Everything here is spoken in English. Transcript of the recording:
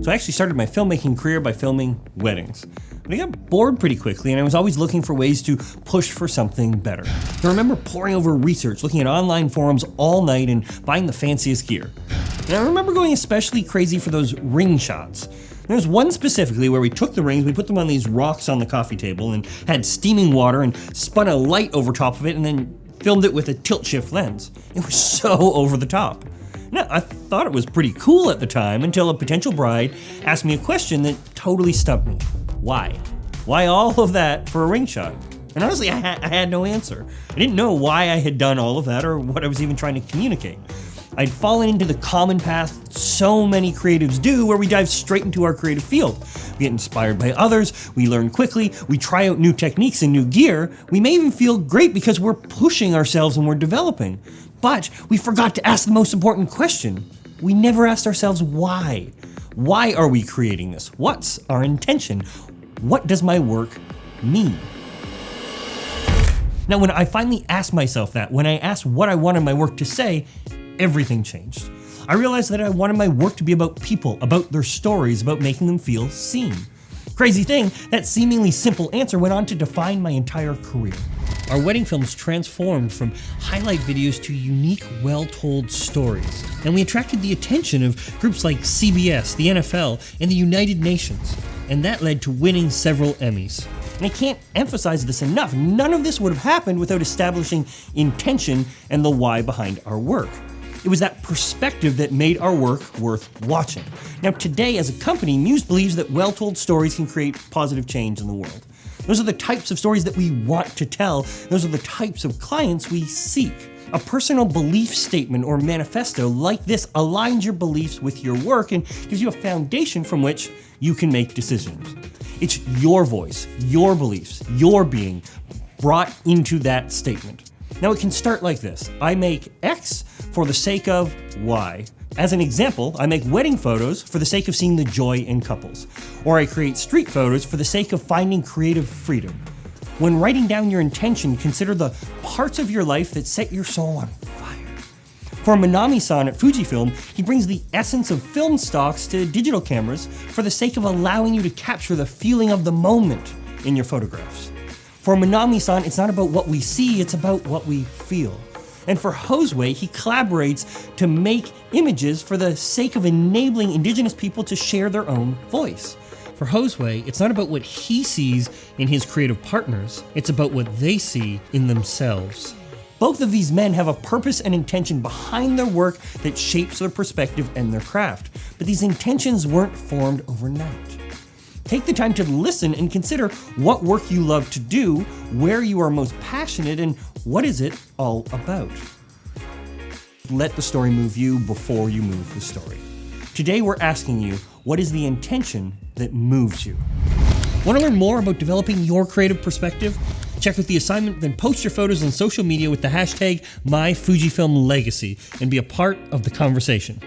So I actually started my filmmaking career by filming weddings. But I got bored pretty quickly, and I was always looking for ways to push for something better. I remember poring over research, looking at online forums all night and buying the fanciest gear. And I remember going especially crazy for those ring shots. There was one specifically where we took the rings, we put them on these rocks on the coffee table and had steaming water and spun a light over top of it and then filmed it with a tilt shift lens. It was so over the top. Now, I thought it was pretty cool at the time until a potential bride asked me a question that totally stumped me. Why? Why all of that for a ring shot? And honestly, I had no answer. I didn't know why I had done all of that or what I was even trying to communicate. I'd fallen into the common path so many creatives do, where we dive straight into our creative field. We get inspired by others, we learn quickly, we try out new techniques and new gear. We may even feel great because we're pushing ourselves and we're developing. But we forgot to ask the most important question. We never asked ourselves why. Why are we creating this? What's our intention? What does my work mean? Now, when I finally asked myself that, when I asked what I wanted my work to say, everything changed. I realized that I wanted my work to be about people, about their stories, about making them feel seen. Crazy thing, that seemingly simple answer went on to define my entire career. Our wedding films transformed from highlight videos to unique, well-told stories. And we attracted the attention of groups like CBS, the NFL, and the United Nations. And that led to winning several Emmys. And I can't emphasize this enough. None of this would have happened without establishing intention and the why behind our work. It was that perspective that made our work worth watching. Now today, as a company, Muse believes that well-told stories can create positive change in the world. Those are the types of stories that we want to tell. Those are the types of clients we seek. A personal belief statement or manifesto like this aligns your beliefs with your work and gives you a foundation from which you can make decisions. It's your voice, your beliefs, your being brought into that statement. Now it can start like this. I make X for the sake of Y. As an example, I make wedding photos for the sake of seeing the joy in couples. Or I create street photos for the sake of finding creative freedom. When writing down your intention, consider the parts of your life that set your soul on fire. For Minami-san at Fujifilm, he brings the essence of film stocks to digital cameras for the sake of allowing you to capture the feeling of the moment in your photographs. For Minami-san, it's not about what we see, it's about what we feel. And for Josue, he collaborates to make images for the sake of enabling indigenous people to share their own voice. For Josue, it's not about what he sees in his creative partners, it's about what they see in themselves. Both of these men have a purpose and intention behind their work that shapes their perspective and their craft. But these intentions weren't formed overnight. Take the time to listen and consider what work you love to do, where you are most passionate, and what is it all about. Let the story move you before you move the story. Today we're asking you, what is the intention that moves you? Want to learn more about developing your creative perspective? Check out the assignment, then post your photos on social media with the hashtag MyFujifilmLegacy and be a part of the conversation.